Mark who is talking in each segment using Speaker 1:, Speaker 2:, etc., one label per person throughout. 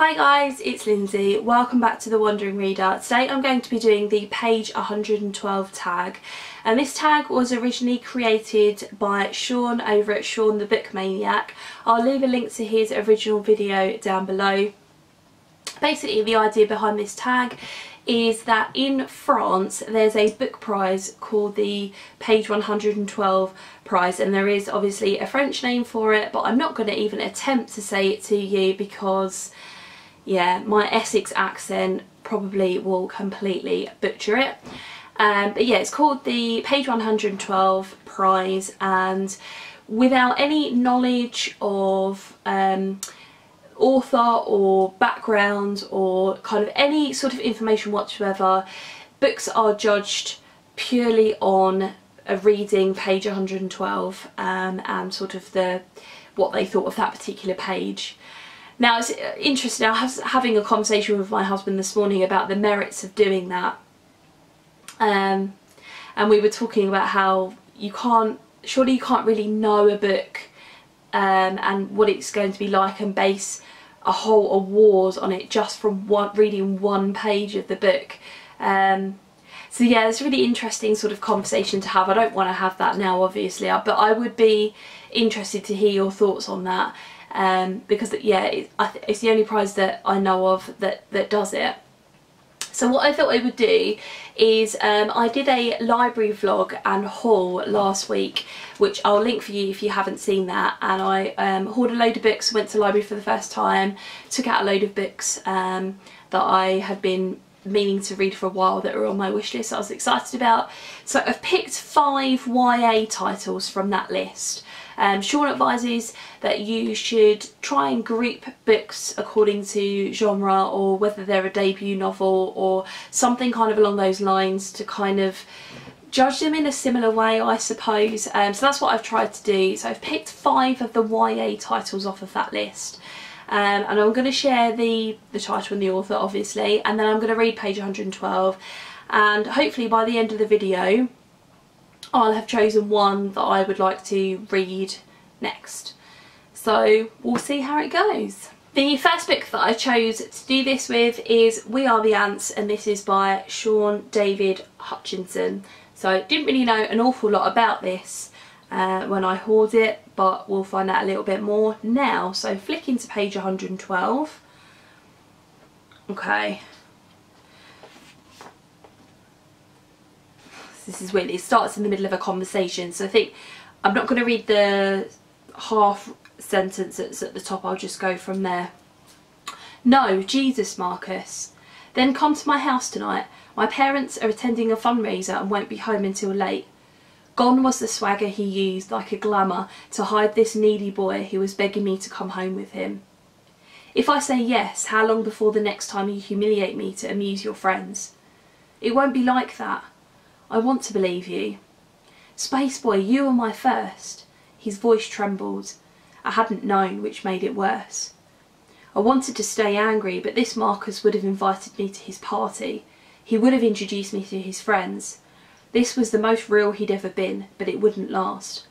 Speaker 1: Hi guys, it's Lindsay. Welcome back to The Wandering Reader. Today I'm going to be doing the page 112 tag, and this tag was originally created by Sean over at Sean the Book Maniac. I'll leave a link to his original video down below. Basically the idea behind this tag is that in France there's a book prize called the page 112 prize, and there is obviously a French name for it, but I'm not going to even attempt to say it to you because yeah, my Essex accent probably will completely butcher it. But yeah, it's called the page 112 prize, and without any knowledge of author or background or kind of any sort of information whatsoever, books are judged purely on a reading page 112 and sort of what they thought of that particular page. Now it's interesting, I was having a conversation with my husband this morning about the merits of doing that, and we were talking about how surely you can't really know a book and what it's going to be like and base a whole award on it just from reading one page of the book. So yeah, it's a really interesting sort of conversation to have. I don't want to have that now obviously, but I would be interested to hear your thoughts on that. Because yeah, it's the only prize that I know of that does it. So what I thought I would do is I did a library vlog and haul last week, which I'll link for you if you haven't seen that, and I hauled a load of books, went to the library for the first time, took out a load of books that I had been meaning to read for a while that were on my wish list I was excited about. So I've picked 5 YA titles from that list. Sean advises that you should try and group books according to genre, or whether they're a debut novel or something kind of along those lines, to kind of judge them in a similar way, I suppose. So that's what I've tried to do. So I've picked 5 of the YA titles off of that list. And I'm going to share the title and the author obviously, and then I'm going to read page 112, and hopefully by the end of the video I'll have chosen one that I would like to read next. So we'll see how it goes. The first book that I chose to do this with is We Are the Ants, and this is by Sean David Hutchinson. So I didn't really know an awful lot about this when I hauled it, but we'll find out a little bit more now. So flicking to page 112. Okay. This is weird, it starts in the middle of a conversation, so I think I'm not going to read the half sentence that's at the top, I'll just go from there. No, Jesus, Marcus. Then come to my house tonight. My parents are attending a fundraiser and won't be home until late. Gone was the swagger he used like a glamour to hide this needy boy who was begging me to come home with him. If I say yes, how long before the next time you humiliate me to amuse your friends? It won't be like that. I want to believe you. Space boy, you are my first. His voice trembled. I hadn't known, which made it worse. I wanted to stay angry, but this Marcus would have invited me to his party. He would have introduced me to his friends. This was the most real he'd ever been, but it wouldn't last.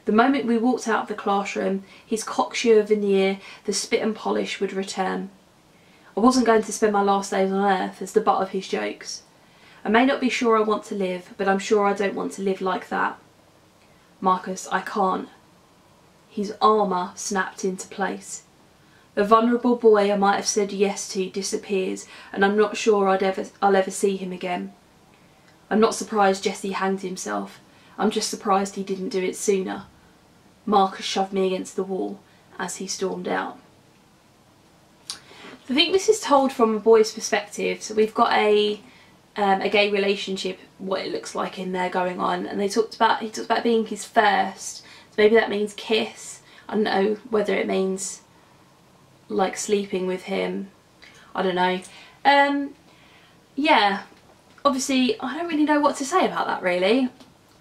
Speaker 1: The moment we walked out of the classroom, his cocksure veneer, the spit and polish would return. I wasn't going to spend my last days on earth as the butt of his jokes. I may not be sure I want to live, but I'm sure I don't want to live like that. Marcus, I can't. His armour snapped into place. The vulnerable boy I might have said yes to disappears, and I'm not sure I'll ever see him again. I'm not surprised Jesse hanged himself. I'm just surprised he didn't do it sooner. Marcus shoved me against the wall as he stormed out. I think this is told from a boy's perspective. So we've got a gay relationship, what it looks like in there going on, and he talked about being his first. So maybe that means kiss. I don't know whether it means like sleeping with him. I don't know. Yeah, obviously I don't really know what to say about that really.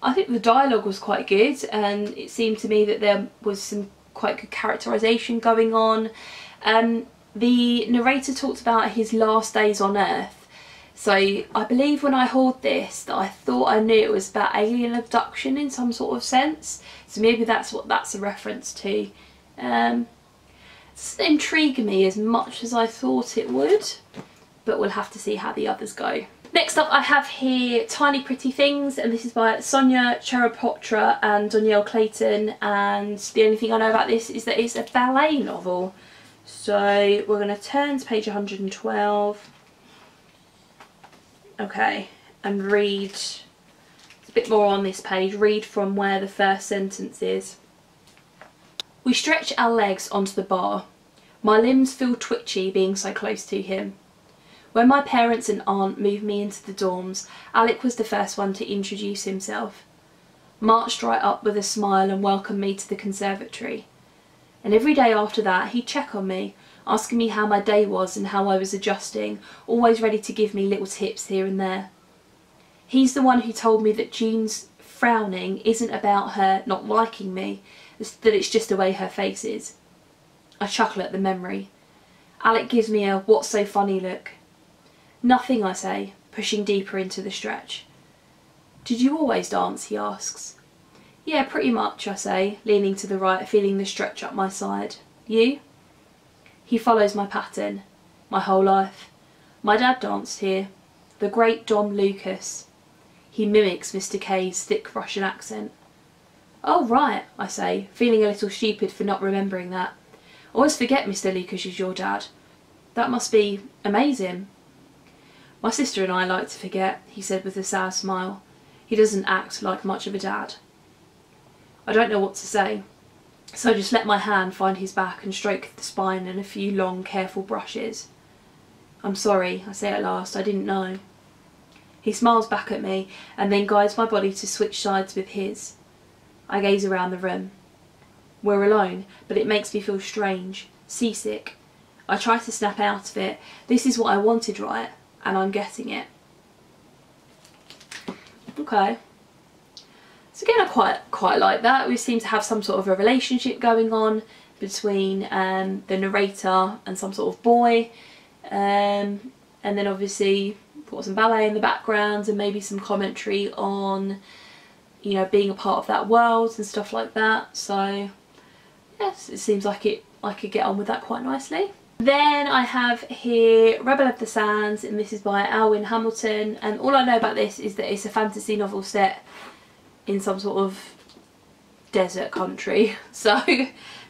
Speaker 1: I think the dialogue was quite good, and it seemed to me that there was some quite good characterisation going on. The narrator talked about his last days on Earth. So I believe when I hauled this that I thought I knew it was about alien abduction in some sort of sense. So maybe that's what that's a reference to. So doesn't intrigue me as much as I thought it would, but we'll have to see how the others go. Next up I have here Tiny Pretty Things, and this is by Sonia Cherapotra and Danielle Clayton, and the only thing I know about this is that it's a ballet novel. So we're going to turn to page 112, okay, and read a bit more on this page, read from where the first sentence is. We stretch our legs onto the bar. My limbs feel twitchy being so close to him. When my parents and aunt moved me into the dorms, Alec was the first one to introduce himself. Marched right up with a smile and welcomed me to the conservatory. And every day after that he'd check on me, asking me how my day was and how I was adjusting, always ready to give me little tips here and there. He's the one who told me that June's frowning isn't about her not liking me, that it's just the way her face is. I chuckle at the memory. Alec gives me a "what's so funny" look. Nothing, I say, pushing deeper into the stretch. Did you always dance, he asks. Yeah, pretty much, I say, leaning to the right, feeling the stretch up my side. You? He follows my pattern. My whole life. My dad danced here. The great Dom Lucas. He mimics Mr. K's thick Russian accent. Oh right, I say, feeling a little stupid for not remembering that. Always forget Mr. Lucas is your dad. That must be amazing. My sister and I like to forget, he said with a sad smile. He doesn't act like much of a dad. I don't know what to say, so I just let my hand find his back and stroke the spine in a few long, careful brushes. I'm sorry, I say at last, I didn't know. He smiles back at me and then guides my body to switch sides with his. I gaze around the room. We're alone, but it makes me feel strange, seasick. I try to snap out of it. This is what I wanted, right? And I'm getting it. Okay. So again, I quite like that. We seem to have some sort of a relationship going on between the narrator and some sort of boy. And then obviously put some ballet in the background and maybe some commentary on, you know, being a part of that world and stuff like that. So yes, it seems like I could get on with that quite nicely. Then I have here Rebel of the Sands, and this is by Alwyn Hamilton, and all I know about this is that it's a fantasy novel set in some sort of desert country, so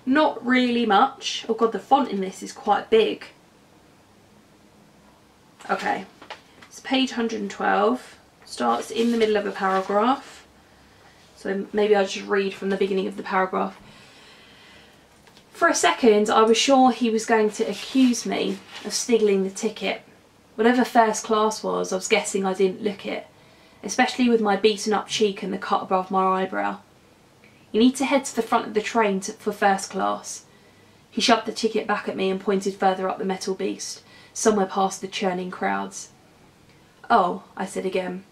Speaker 1: not really much. Oh god, the font in this is quite big. Okay, it's page 112, starts in the middle of a paragraph, so maybe I'll just read from the beginning of the paragraph. For a second I was sure he was going to accuse me of stealing the ticket. Whatever first class was, I was guessing I didn't look it, especially with my beaten up cheek and the cut above my eyebrow. You need to head to the front of the train for first class. He shoved the ticket back at me and pointed further up the metal beast, somewhere past the churning crowds. Oh, I said again.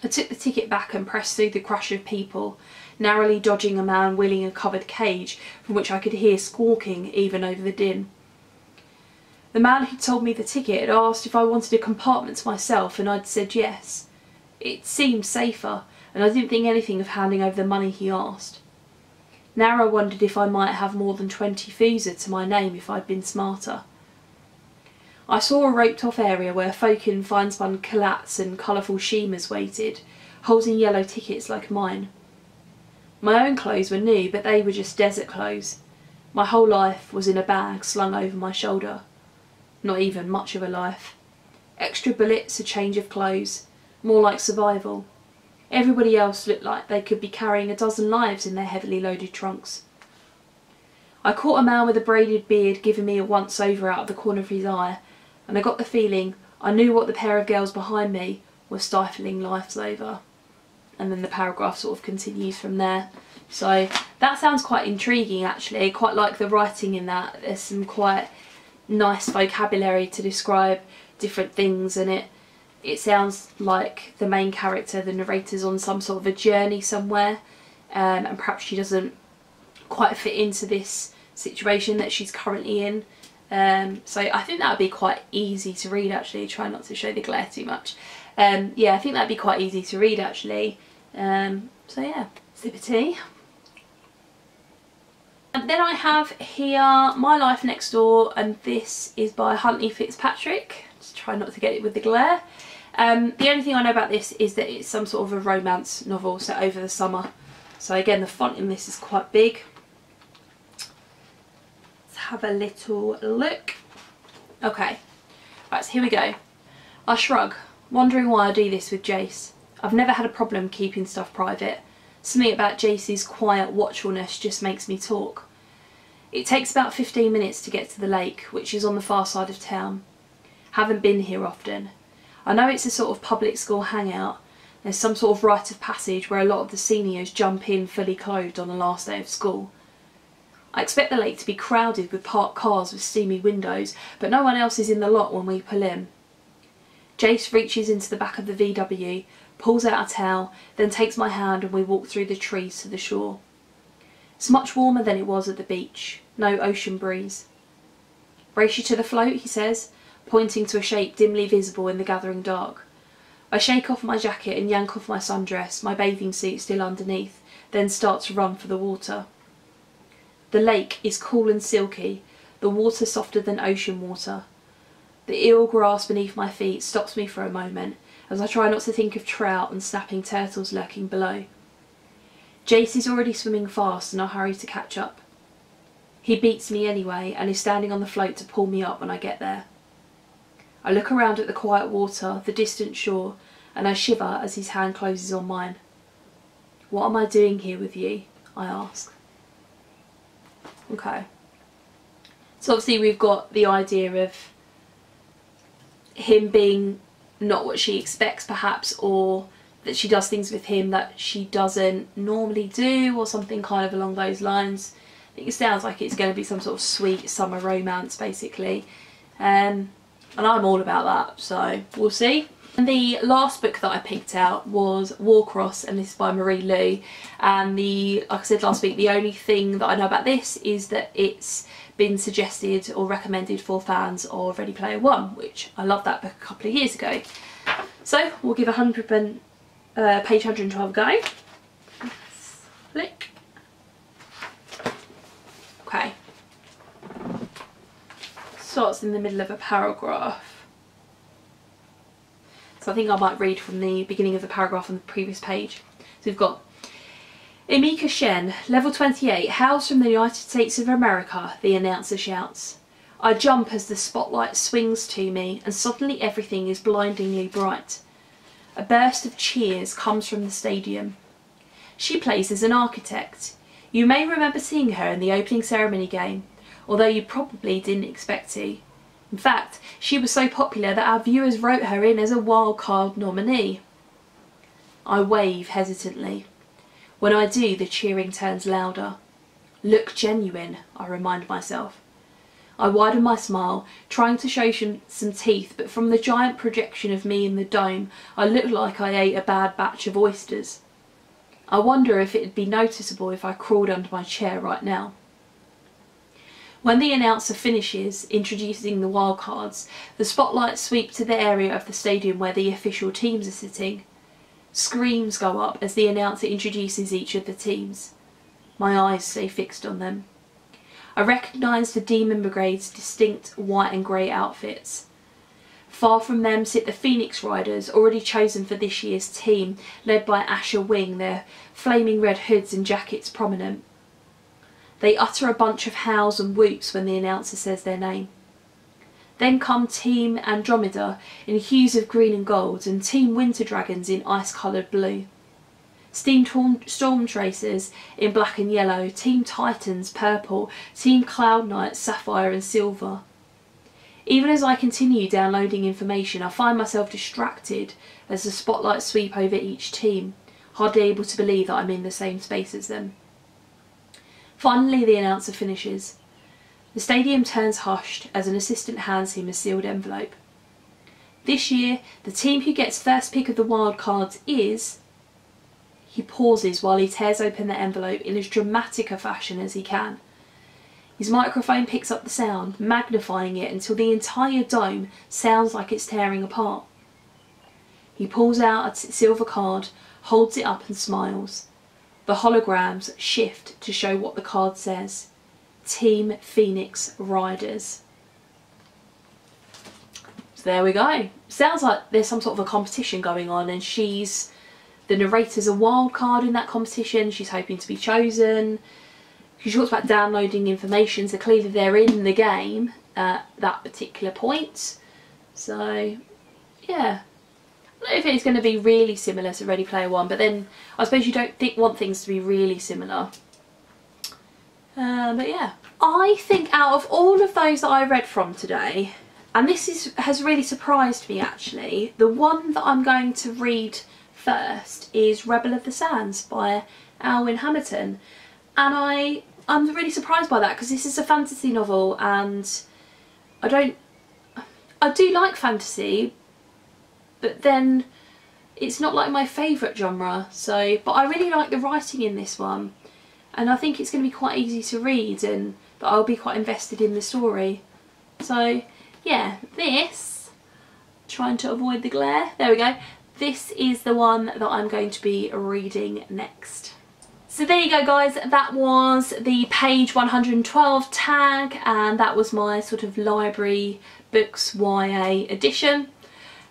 Speaker 1: I took the ticket back and pressed through the crush of people, narrowly dodging a man wheeling a covered cage from which I could hear squawking even over the din. The man who told me the ticket had asked if I wanted a compartment to myself, and I'd said yes. It seemed safer, and I didn't think anything of handing over the money he asked. Now I wondered if I might have more than 20 Fusa to my name if I'd been smarter. I saw a roped off area where folk in fine-spun culottes and colourful sheemers waited, holding yellow tickets like mine. My own clothes were new, but they were just desert clothes. My whole life was in a bag slung over my shoulder. Not even much of a life. Extra bullets, a change of clothes, more like survival. Everybody else looked like they could be carrying a dozen lives in their heavily loaded trunks. I caught a man with a braided beard giving me a once-over out of the corner of his eye, and I got the feeling I knew what the pair of girls behind me were stifling lives over. And then the paragraph sort of continues from there. So that sounds quite intriguing actually. I quite like the writing in that. There's some quite nice vocabulary to describe different things, and it sounds like the main character, the narrator's on some sort of a journey somewhere, and perhaps she doesn't quite fit into this situation that she's currently in. So I think that would be quite easy to read actually. Try not to show the glare too much. Yeah, I think that'd be quite easy to read actually. So yeah, sip of tea. And then I have here My Life Next Door, and this is by Huntley Fitzpatrick. Just try not to get it with the glare. The only thing I know about this is that it's some sort of a romance novel set over the summer. So again, the font in this is quite big. Let's have a little look. Okay, right, so here we go. I shrug, wondering why I do this with Jace. I've never had a problem keeping stuff private. Something about Jace's quiet watchfulness just makes me talk. It takes about 15 minutes to get to the lake, which is on the far side of town. Haven't been here often. I know it's a sort of public school hangout. There's some sort of rite of passage where a lot of the seniors jump in fully clothed on the last day of school. I expect the lake to be crowded with parked cars with steamy windows, but no one else is in the lot when we pull in. Jace reaches into the back of the VW, pulls out a towel, then takes my hand and we walk through the trees to the shore. It's much warmer than it was at the beach. No ocean breeze. Brace you to the float, he says, pointing to a shape dimly visible in the gathering dark. I shake off my jacket and yank off my sundress, my bathing suit still underneath, then start to run for the water. The lake is cool and silky, the water softer than ocean water. The eel grass beneath my feet stops me for a moment, as I try not to think of trout and snapping turtles lurking below. Jace is already swimming fast and I hurry to catch up. He beats me anyway and is standing on the float to pull me up when I get there. I look around at the quiet water, the distant shore, and I shiver as his hand closes on mine. What am I doing here with you? I ask. Okay. So obviously we've got the idea of him being not what she expects perhaps, or that she does things with him that she doesn't normally do, or something kind of along those lines. I think it sounds like it's going to be some sort of sweet summer romance basically, and I'm all about that, so we'll see. And the last book that I picked out was Warcross, and this is by Marie Lu, and like I said last week, the only thing that I know about this is that it's been suggested or recommended for fans of Ready Player One, which I loved that book a couple of years ago. So we'll give page 112 a go. Flick. Okay. Starts in the middle of a paragraph. So I think I might read from the beginning of the paragraph on the previous page. So we've got Emeka Shen, level 28, hails from the United States of America, the announcer shouts. I jump as the spotlight swings to me and suddenly everything is blindingly bright. A burst of cheers comes from the stadium. She plays as an architect. You may remember seeing her in the opening ceremony game, although you probably didn't expect to. In fact, she was so popular that our viewers wrote her in as a wildcard nominee. I wave hesitantly. When I do, the cheering turns louder. Look genuine, I remind myself. I widen my smile, trying to show some teeth, but from the giant projection of me in the dome, I look like I ate a bad batch of oysters. I wonder if it'd be noticeable if I crawled under my chair right now. When the announcer finishes introducing the wildcards, the spotlights sweep to the area of the stadium where the official teams are sitting. Screams go up as the announcer introduces each of the teams. My eyes stay fixed on them. I recognise the Demon Brigade's distinct white and grey outfits. Far from them sit the Phoenix Riders, already chosen for this year's team, led by Asher Wing, their flaming red hoods and jackets prominent. They utter a bunch of howls and whoops when the announcer says their name. Then come Team Andromeda in hues of green and gold, and Team Winter Dragons in ice-coloured blue. Team Storm Tracers in black and yellow, Team Titans purple, Team Cloud Knights sapphire and silver. Even as I continue downloading information, I find myself distracted as the spotlights sweep over each team, hardly able to believe that I'm in the same space as them. Finally, the announcer finishes. The stadium turns hushed as an assistant hands him a sealed envelope. This year, the team who gets first pick of the wildcards is... He pauses while he tears open the envelope in as dramatic a fashion as he can. His microphone picks up the sound, magnifying it until the entire dome sounds like it's tearing apart. He pulls out a silver card, holds it up and smiles. The holograms shift to show what the card says. Team Phoenix Riders. So there we go. Sounds like there's some sort of a competition going on, and the narrator's a wild card in that competition. She's hoping to be chosen. She talks about downloading information, so clearly they're in the game at that particular point. So yeah, I don't know if it's going to be really similar to Ready Player One, but then I suppose you don't want things to be really similar. But yeah, I think out of all of those that I read from today, and this has really surprised me actually, the one that I'm going to read first is Rebel of the Sands by Elwyn Hamilton, and I'm really surprised by that because this is a fantasy novel, and I do like fantasy, but then it's not like my favourite genre. So, but I really like the writing in this one, and I think it's going to be quite easy to read, and that I'll be quite invested in the story. So yeah, this, trying to avoid the glare, there we go, this is the one that I'm going to be reading next. So there you go guys, that was the page 112 tag, and that was my sort of library books YA edition.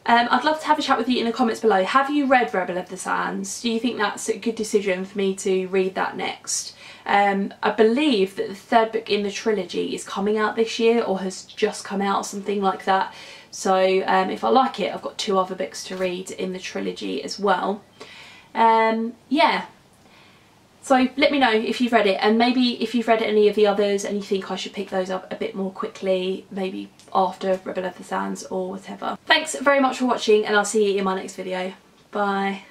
Speaker 1: I'd love to have a chat with you in the comments below. Have you read Rebel of the Sands? Do you think that's a good decision for me to read that next? I believe that the third book in the trilogy is coming out this year, or has just come out, something like that. So if I like it, I've got 2 other books to read in the trilogy as well. Yeah. So let me know if you've read it, and maybe if you've read any of the others and you think I should pick those up a bit more quickly, maybe after Rebel of the Sands or whatever. Thanks very much for watching, and I'll see you in my next video. Bye.